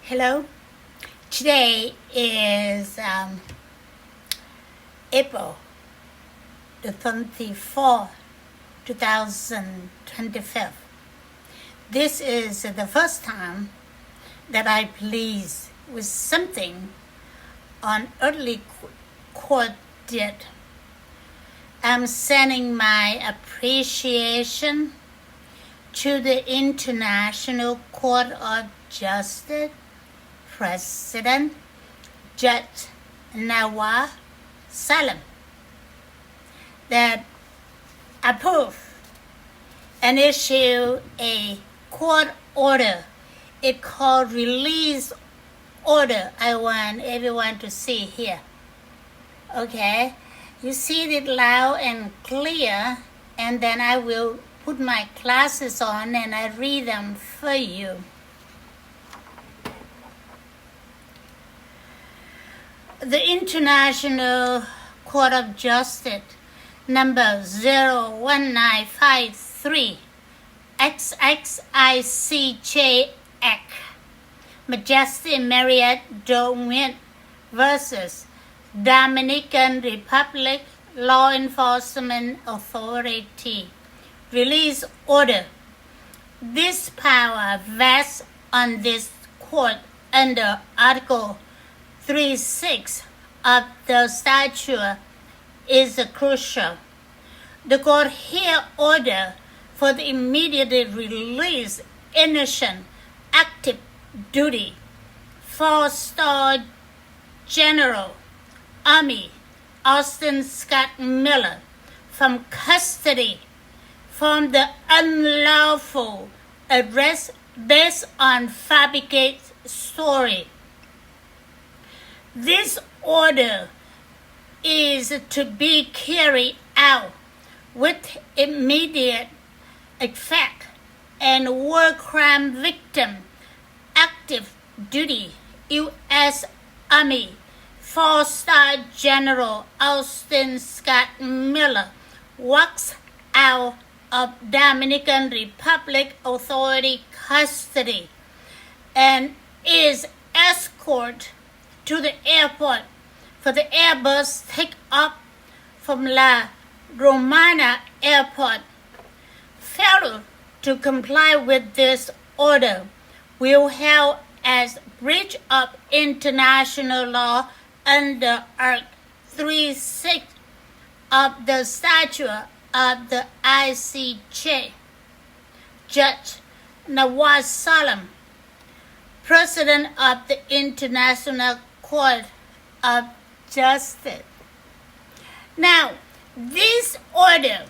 Hello. Today is April the 24th, 2025. This is the first time that I please with something on earthly court did. I'm sending my appreciation to the International Court of Justice President Judge Nawaz Salam that approved and issued a court order. It's called release order. I want everyone to see here. Okay, you see it loud and clear, and then I will put my glasses on and I read them for you. The International Court of Justice number 01953 xxicjx Majesty Mariette Do-Nguyen versus Dominican Republic Law Enforcement Authority release order. This power vests on this court under Article 3.6 of the statute is crucial. The court here order for the immediate release innocent active duty 4-star General Army Austin Scott Miller from custody from the unlawful arrest based on fabricated story. This order is to be carried out with immediate effect, and war crime victim active duty U.S. Army 4-star General Austin Scott Miller walks out of Dominican Republic Authority custody and is escorted to the airport for the Airbus take-off from La Romana Airport. Failure to comply with this order will held as breach of international law under Article 3.6 of the statute of the ICJ. Judge Nawaz Salam, President of the International Court of Justice. Now, this order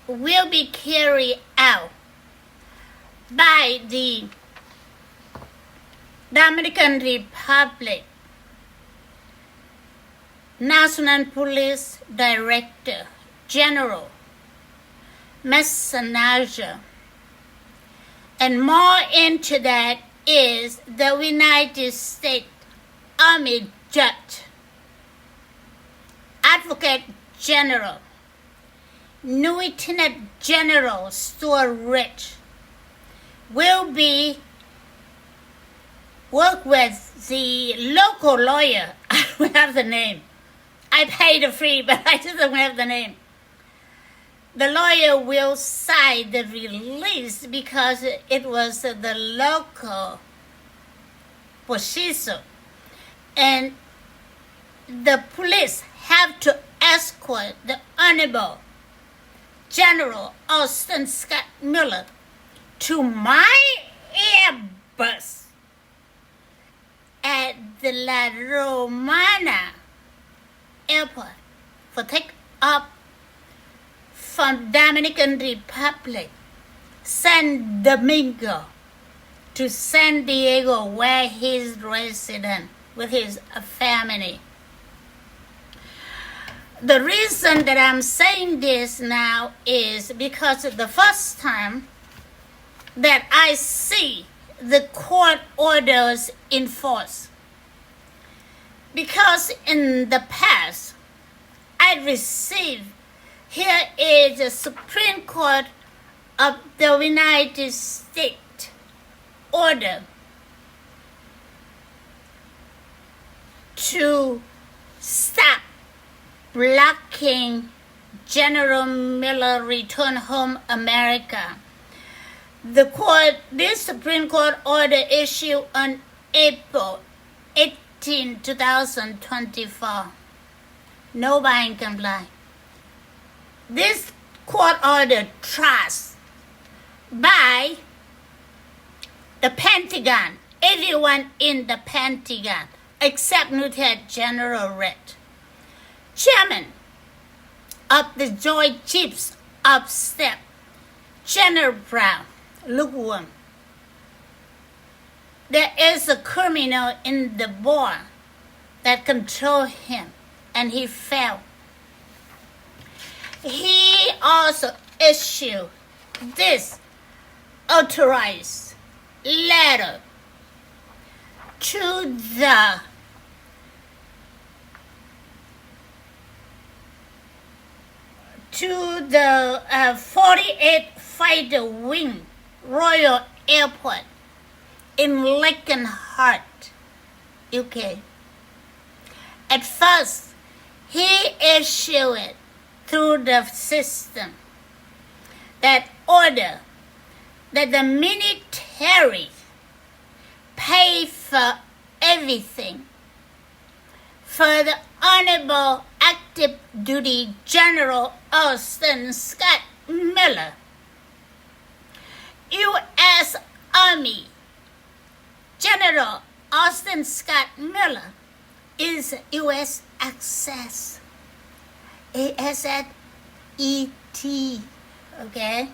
will be carried out by the Dominican Republic National Police Director General Messenger, and more into that is the United States Army Judge Advocate General Lieutenant General Stuart Rich will be work with the local lawyer. I don't have the name. I paid the fee, but I just don't have the name. The lawyer will sign the release because it was the local position, and the police have to escort the Honorable General Austin Scott Miller to my Airbus at the La Romana Airport for take-off from Dominican Republic, San Domingo to San Diego, where he's resident with his family. The reason that I'm saying this now is because the first time that I see the court orders in force. Because in the past, I received, here is the Supreme Court of the 的 United States order to stop blocking General Miller return home America. This Supreme Court order issued on April 18, 2024. Nobody can comply. This court order trust by the Pentagon, everyone in the Pentagon, except Lieutenant General Red, Chairman of the Joint Chiefs of Staff, General Brown, lukewarm. There is a criminal in the board that controls him, and he failed. He also issued this authorized letter to the to the 48th Fighter Wing Royal Airport in Lakenheart, UK. At first, he issued it through the system that order that the military pay for everything for the Honorable Active Duty General Austin Scott Miller, U.S. Army General Austin Scott Miller is U.S. access. A-S-S-E-T, okay?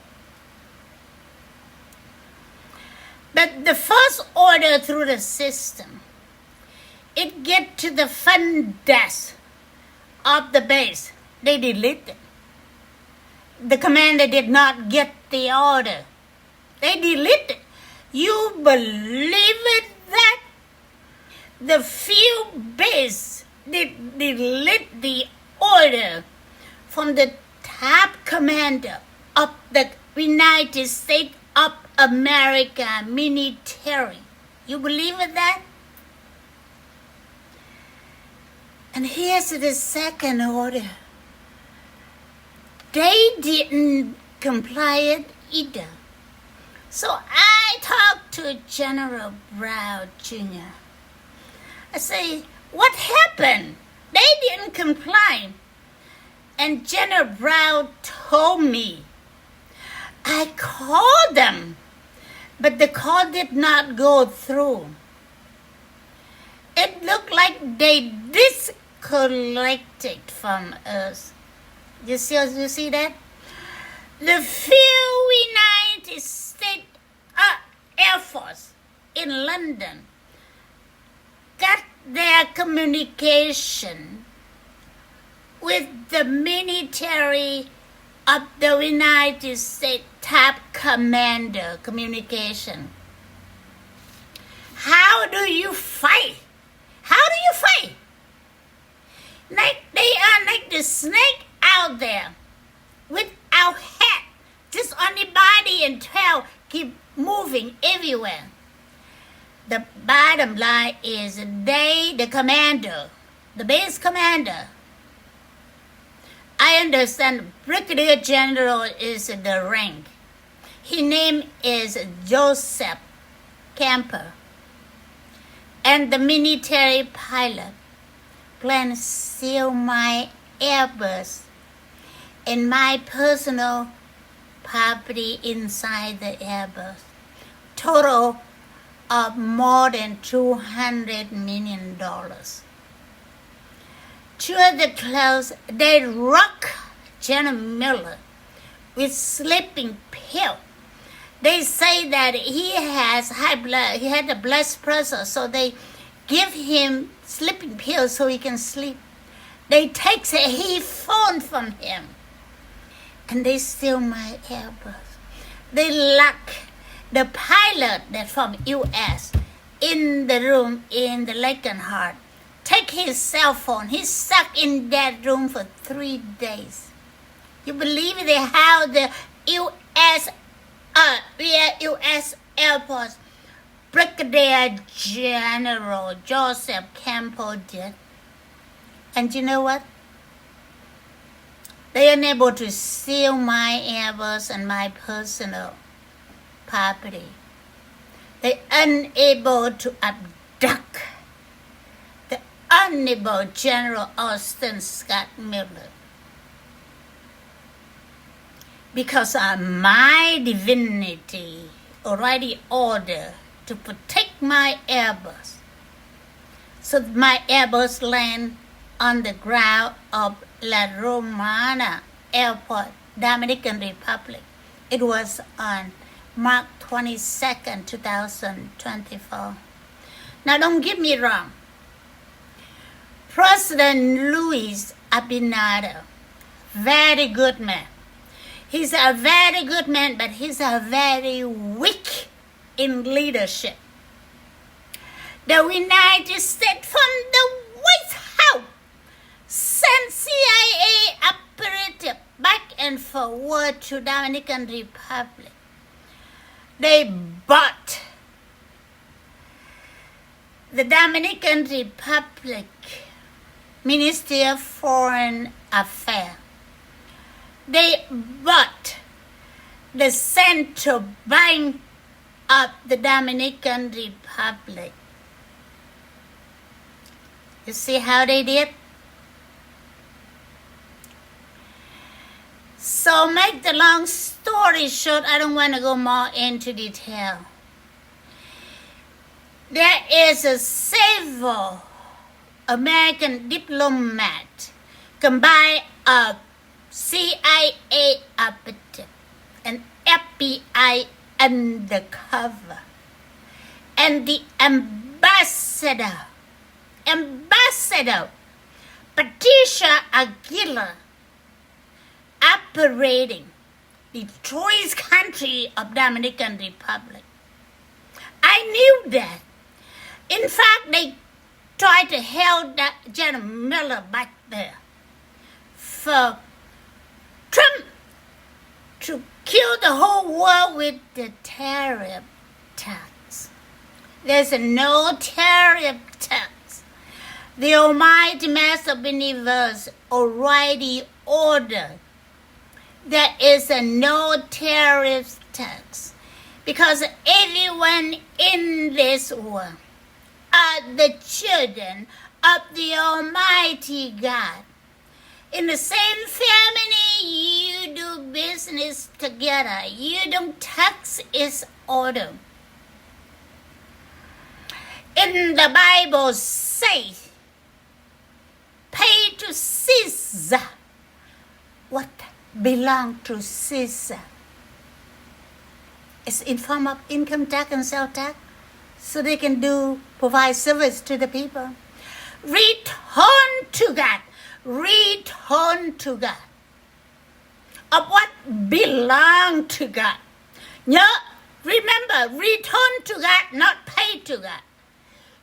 But the first order through the system, it get to the front desk of the base. They delete it. The commander did not get the order. They delete it. You believe it that the field base did delete the order from the top commander of the United States of America military. You believe in that? And here's the second order. They didn't comply it either. So I talked to General Brown Jr. I say, what happened? They didn't comply. And General Brown told me, I called them, but the call did not go through. It looked like they disconnected from us. You see that? The few United States Air Force in London got their communication with the military of the United States top commander communication. How do you fight? How do you fight? Like they are like the snake out there without head, just on the body and tail keep moving everywhere. The bottom line is the commander, the base commander. I understand Brigadier General is the rank. His name is Joseph Camper. And the military pilot planned to steal my Airbus and my personal property inside the Airbus. Total of more than $200 million. Through the clothes, they rock General Miller with sleeping pill. They say that he has high blood, he had a blood pressure, so they give him sleeping pills so he can sleep. They take his phone from him, and they steal my Airbus. They lock the pilot that from U.S. in the room in the Lakenheart. Take his cell phone. He's stuck in that room for 3 days. You believe it? How the U.S. U.S. Air Force Brigadier General Joseph Campbell did. And you know what? They are unable to steal my Airbus and my personal property. They are unable to abduct the Honorable General Austin Scott Miller. Because my divinity already ordered to protect my Airbus. So my Airbus land on the ground of La Romana Airport, Dominican Republic. It was on March 22nd, 2024. Now don't get me wrong. President Luis Abinader, very good man. He's a very good man, but he's a very weak in leadership. The United States from the White House sent CIA operative back and forward to Dominican Republic. They bought the Dominican Republic Ministry of Foreign Affairs. They bought the central bank of the Dominican Republic. You see how they did? So make the long story short, I don't want to go more into detail. There is a several American diplomat combined a CIA operative, an FBI undercover, and the ambassador, Patricia Aguilar, operating the choice country of Dominican Republic. I knew that. In fact, they tried to hold that General Miller back there for Trump to kill the whole world with the tariff tax. There's no tariff tax. The Almighty Master of the Universe already ordered there is a no tariff tax because everyone in this world are the children of the Almighty God. In the same family, you do business together. You don't tax its order. In the Bible says, pay to Caesar what belongs to Caesar. It's in form of income tax and sales tax, so they can provide service to the people. Return to God. Return to God of what belong to God. Remember, return to God, not pay to God.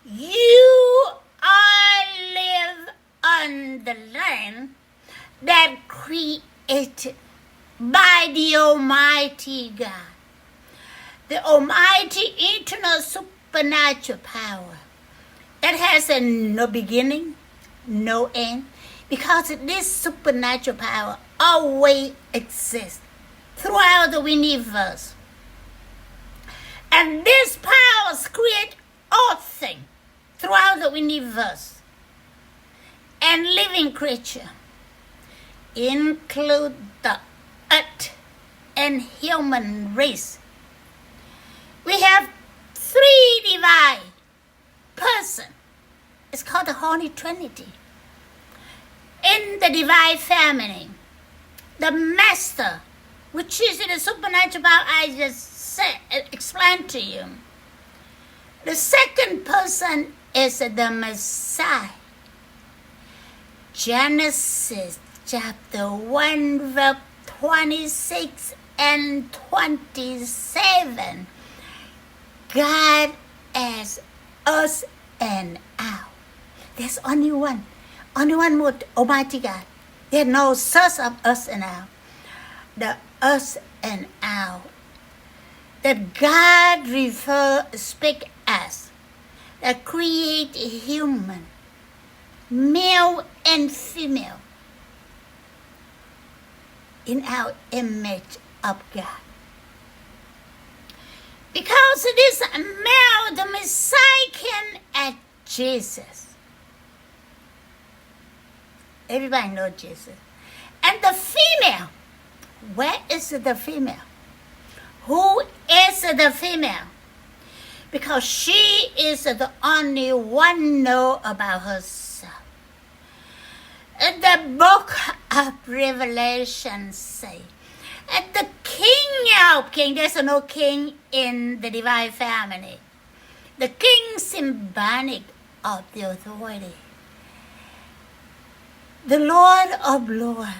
You all live on the land that created by the Almighty God, the Almighty eternal supernatural power that has no beginning, no end. Because this supernatural power always exists throughout the universe. And these powers create all things throughout the universe. And living creature include the earth and human race. We have three divine persons. It's called the Holy Trinity. In the divine family, the master, which is in the supernatural power I just explained to you. The second person is the Messiah. Genesis chapter 1 verse 26 and 27. God as us and out. There's only one. Only one more Almighty God. There's no source of us and out. The us and out. That God speak class that create a human, male and female, in our image of God. Because this male, the Messiah came at Jesus. Everybody knows Jesus. And the female, where is the female? Who is the female? Because she is the only one know about herself. And the book of Revelation say, and the king of kings, there's no king in the divine family. The king symbolic of the authority. The Lord of Lords.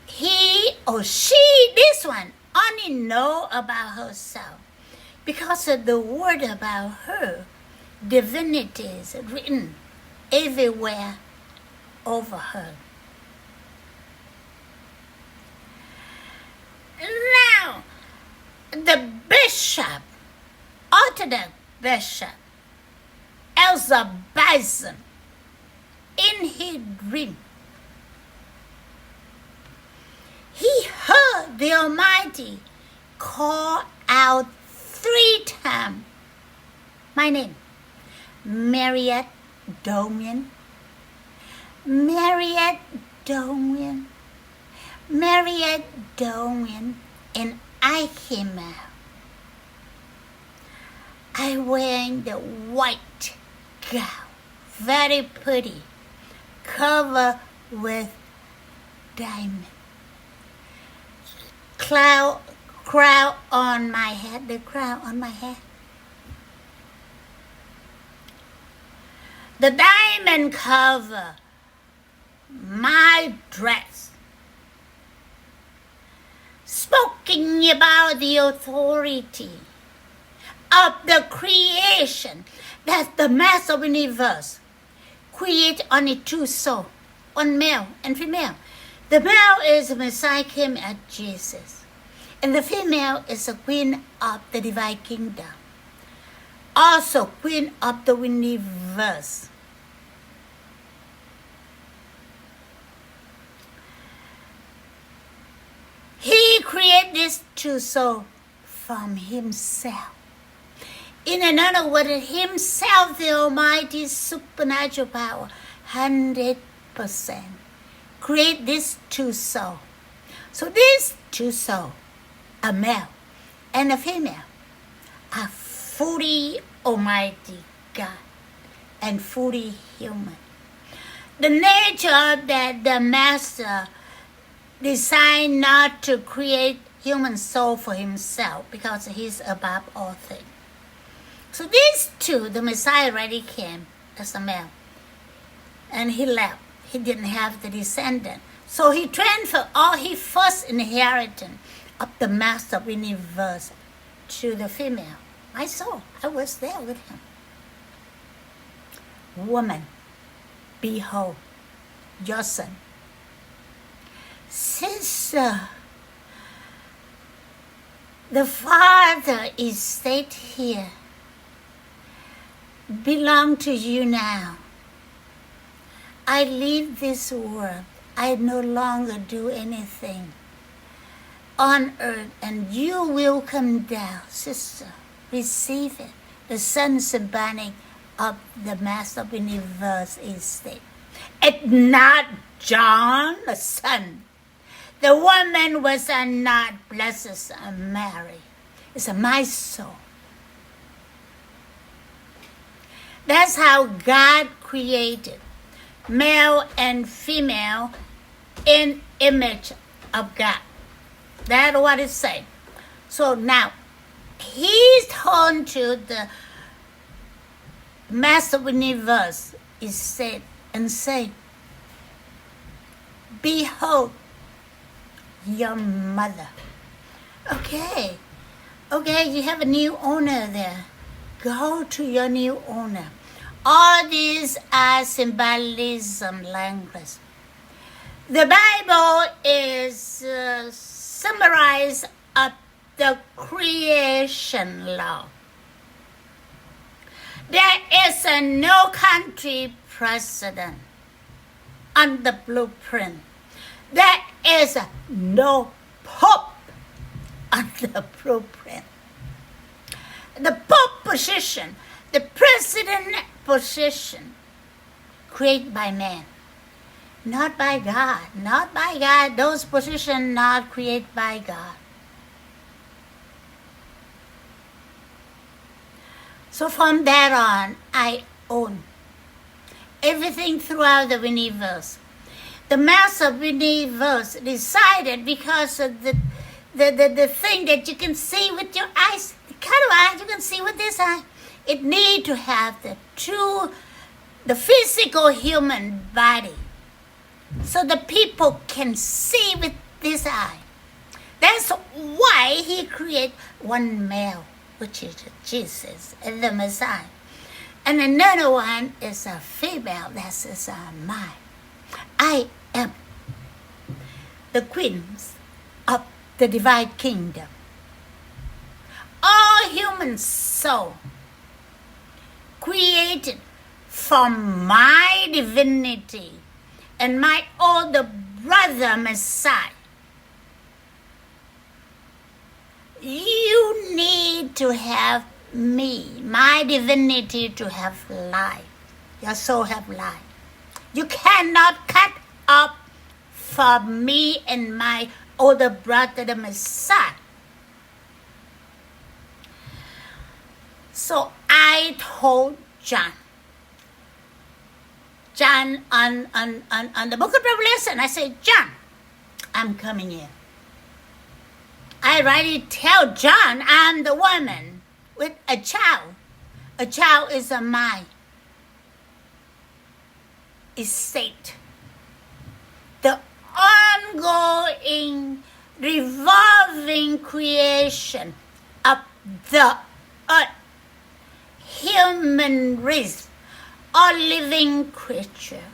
He or she, this one, only know about herself. Because of the word about her, divinity is written everywhere over her. Now, the bishop, Orthodox bishop, Elza Bison, in his dream, he heard the Almighty call out 3 times my name, Mariette Do-Nguyen, Mariette Do-Nguyen, Mariette Do-Nguyen, and I came out. I wearing the white gown, very pretty, covered with diamond. Crown on my head, the crown on my head. The diamond cover my dress, speaking about the authority of the creation that the master of the universe create only 2 souls, one male and female. The male is the Messiah came at Jesus, and the female is the queen of the divine kingdom, also queen of the universe. He created these 2 souls from himself. In another word, himself, the Almighty supernatural power, 100%, create these 2 souls. So these 2 souls, a male and a female, are fully Almighty God and fully human. The nature that the Master designed not to create human soul for himself because he's above all things. So these 2, the Messiah already came as a male, and he left. He didn't have the descendant. So he transferred all his first inheritance of the Master of the universe to the female. I saw. I was there with him. Woman, behold, your son. Sister, the Father is state here, belong to you now. I leave this world. I no longer do anything on earth, and you will come down, sister. Receive it. The son symbolic of the Master of the universe is state. It's not John, the son. The woman was not blessed Mary. It's my soul. That's how God created male and female in image of God. That's what it says. So now, he's turned to the Master of the universe is said and say, behold your mother. Okay, you have a new owner there. Go to your new owner. All these are symbolism language. The Bible is summarized of the creation law. is no country president on the blueprint. There is no pope on the blueprint. The pope position, the president position, created by man, not by God. Not by God. Those positions not created by God. So from that on, I own everything throughout the universe. The master of the universe decided, because of the thing that you can see with your eyes, the kind of eye you can see with this eye, it need to have the physical human body, so the people can see with this eye. That's why he created one male, which is Jesus and the Messiah. And another one is a female, that is mine. I am the queen of the divine kingdom. All human soul created from my divinity and my older brother Messiah. You need to have me, my divinity, to have life. Your soul have life. You cannot cut off from me and my older brother the Messiah. So I told John on the book of Revelation, I said, John, I'm coming in. I already tell John I'm the woman with a child. A child is a my estate. The ongoing, revolving creation of the earth, human race, all living creature,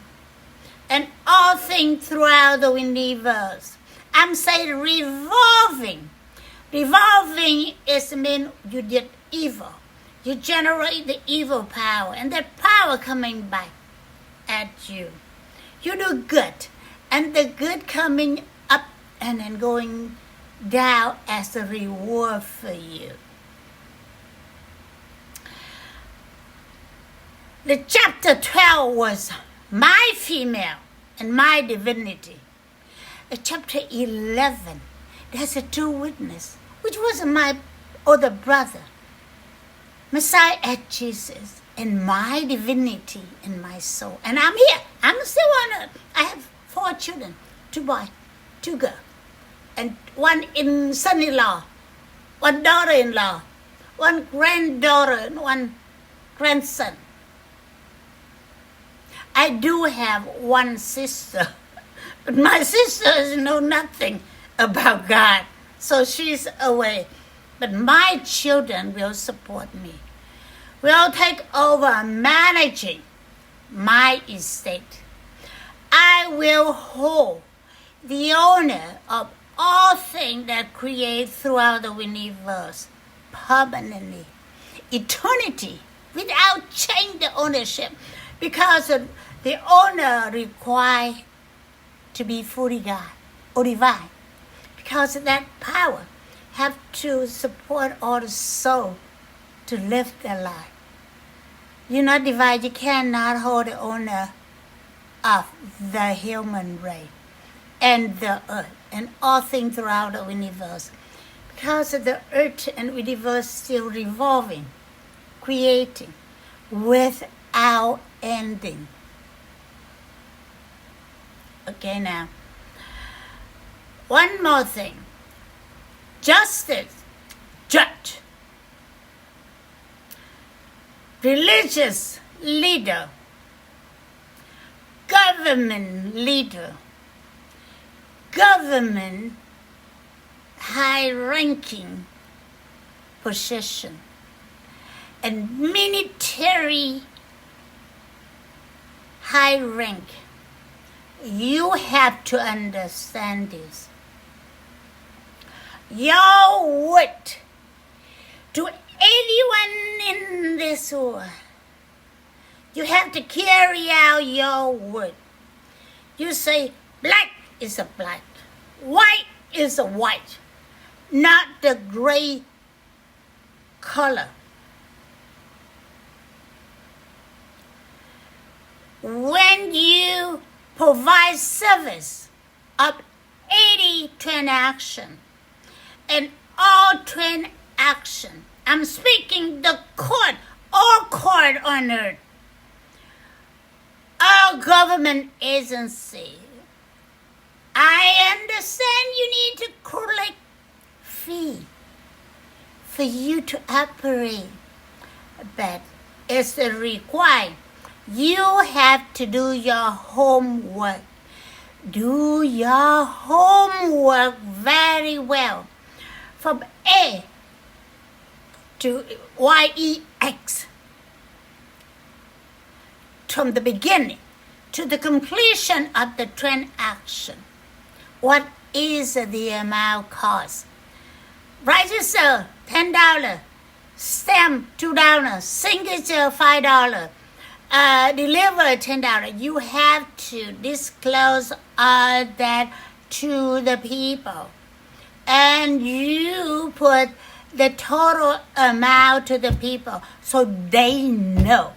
and all things throughout the universe. I'm saying revolving. Revolving is mean you did evil. You generate the evil power, and that power coming back at you. You do good, and the good coming up and then going down as a reward for you. The chapter 12 was my female and my divinity. Chapter 11, there's a two witness, which was my older brother, Messiah at Jesus, and my divinity and my soul. And I'm here. I'm still on earth. I have 4 children, 2 boys, 2 girls, and 1 son-in-law, 1 daughter-in-law, 1 granddaughter, and 1 grandson. I do have 1 sister, but my sister know nothing about God, so she's away. But my children will support me. Will take over managing my estate. I will hold the owner of all things that create throughout the universe permanently, eternity, without change the ownership, because the owner required to be fully God or divine, because that power have to support all the soul to live their life. You're not divine. You cannot hold the owner of the human race and the earth and all things throughout the universe, because the earth and universe still revolving, creating without ending. Okay, now, one more thing. Justice, judge, religious leader, government leader, government high-ranking position, and military high rank. You have to understand this. Your word to anyone in this world You have to carry out your word. You say black is a black, white is a white, not the gray color. When you provide service of 80 transaction and all transaction, I'm speaking the court, all court on earth, all government agency. I understand you need to collect fee for you to operate, but it's required. You have to do your homework. Do your homework very well. From A to YEX. From the beginning to the completion of the transaction. What is the amount cost? Register $10, stamp $2, signature $5, deliver $10. You have to disclose all that to the people. And you put the total amount to the people so they know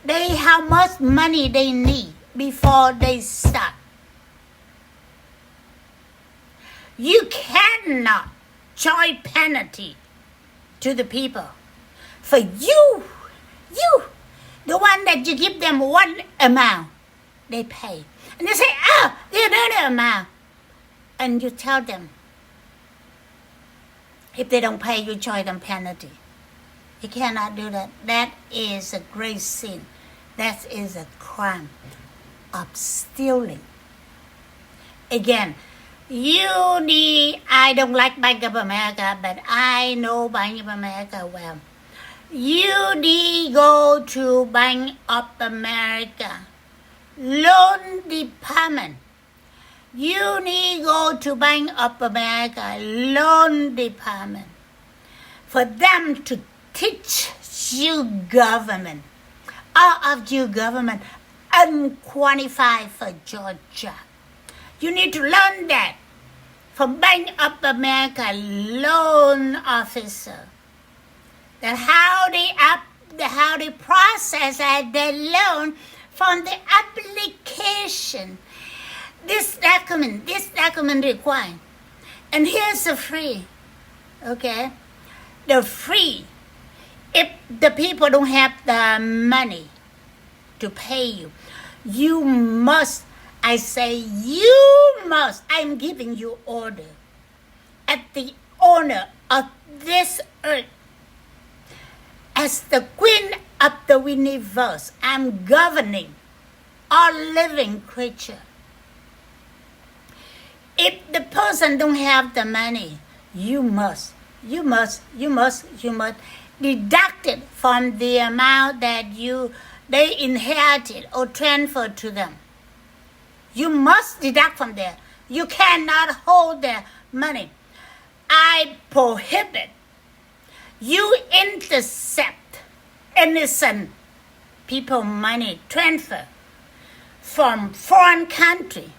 how much money they need before they start. You cannot charge penalty to the people. For you, the one that you give them one amount, they pay. And they say, the other amount. And you tell them, if they don't pay, you charge them penalty. You cannot do that. That is a great sin. That is a crime of stealing. Again, I don't like Bank of America, but I know Bank of America well. You need go to Bank of America loan department. You need go to Bank of America loan department for them to teach you government. All of you government unqualified for your job. You need to learn that from Bank of America loan officer. That how they process the loan from the application. This document required. And here's the free. Okay? The free. If the people don't have the money to pay you, you must, I'm giving you order. As the owner of this earth, as the queen of the universe, I'm governing all living creature. If the person don't have the money, you must deduct it from the amount that they inherited or transferred to them. You must deduct from there. You cannot hold their money. I prohibit you intercept innocent people money transfer from foreign country.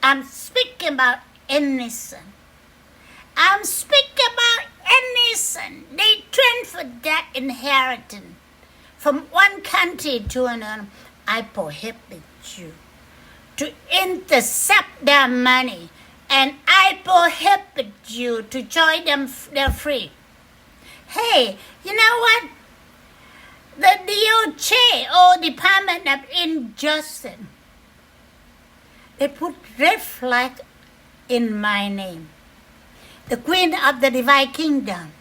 I'm speaking about innocent. I'm speaking about innocent. They transfer that inheritance from one country to another. I prohibit you to intercept their money, and I prohibit you to join them free. Hey, you know what? The DOJ, or Department of Injustice, they put red flag in my name. The Queen of the Divine Kingdom,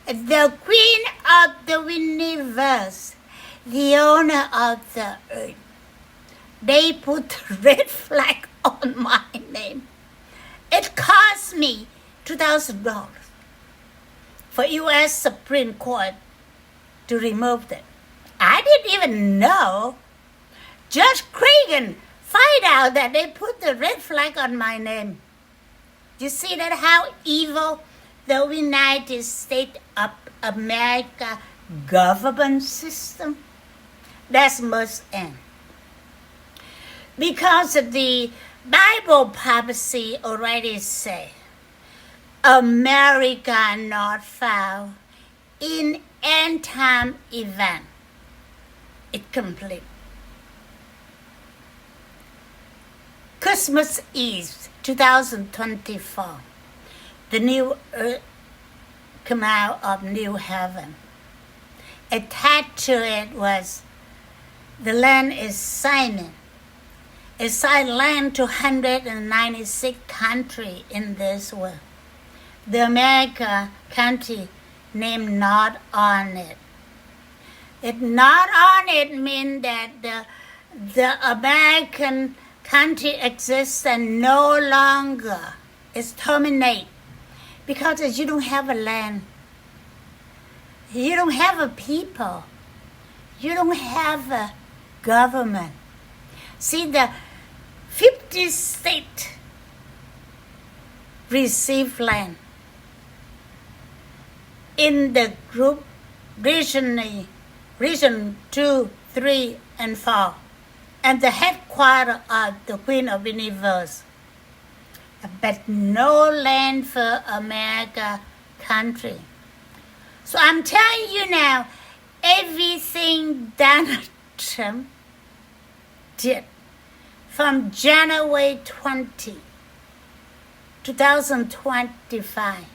the Queen of the Universe, the owner of the earth. They put red flag on my name. It cost me $2,000 for U.S. Supreme Court to remove that. I didn't even know. Judge Cragen find out that they put the red flag on my name. You see that how evil the United States of America government system? That must end. Because the Bible prophecy already say, America not found in end time event. It complete. Christmas Eve 2024. The new earth come out of new heaven. Attached to it was the land is signing. It signed land to 196 countries in this world. The America country name not on it. It not on it means that the American country exists and no longer is terminate because you don't have a land. You don't have a people. You don't have a government. See, the 50 states receive land in the group region 2, 3, and 4, and the headquarters of the Queen of Universe. But no land for America country. So I'm telling you now, everything Donald Trump did from January 20, 2025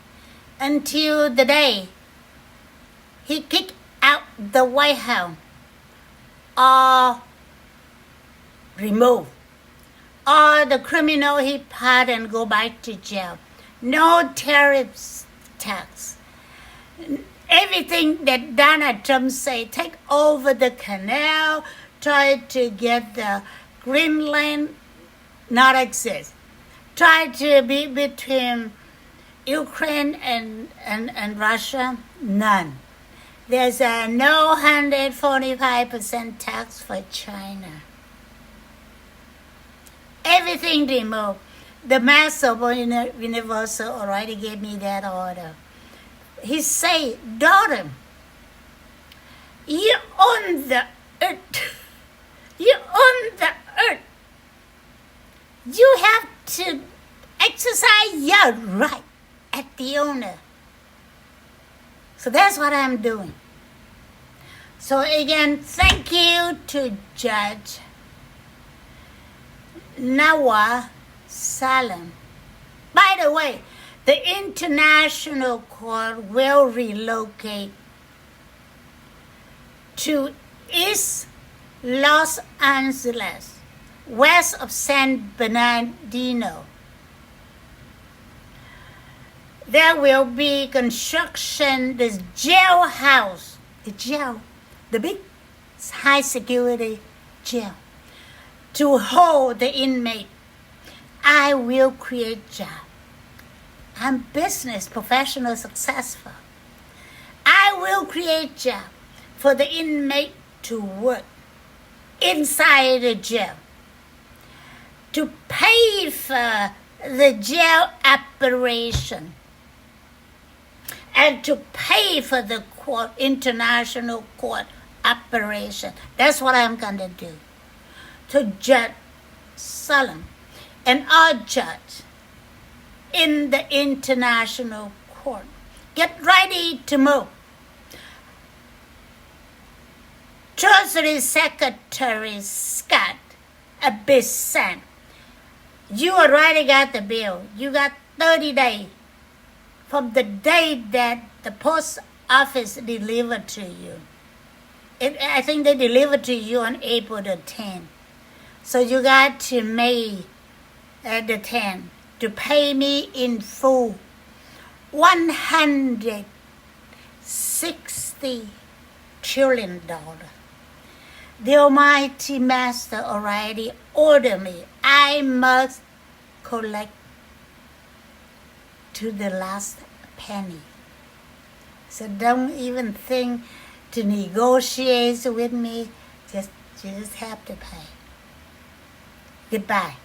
until the day he kicked out the White House or removed. All the criminal he pardoned go back to jail. No tariffs tax. Everything that Donald Trump say, take over the canal, try to get the Greenland, not exist. Try to be between Ukraine and Russia, none. There's a no 145% tax for China. Everything removed. The Master of Universal already gave me that order. He say, daughter, you own the earth. You own the earth. You have to exercise your right as the owner. So that's what I'm doing. So again, thank you to Judge Nawar Salam. By the way, the International Court will relocate to East Los Angeles, west of San Bernardino. There will be construction, the jailhouse, the jail, the big high security jail, to hold the inmate. I will create job. I'm business professional successful. I will create job for the inmate to work inside the jail, to pay for the jail operation, and to pay for the court, international court operation. That's what I'm going to do. To Judge Salam and our judge in the international court. Get ready to move. Treasury Secretary Scott Bessent, you already got the bill. You got 30 days from the day that the post office delivered to you. I think they delivered to you on April the 10th. So you got to May the 10th to pay me in full $160 trillion. The Almighty Master already ordered me. I must collect to the last penny. So don't even think to negotiate with me. You just have to pay. Goodbye.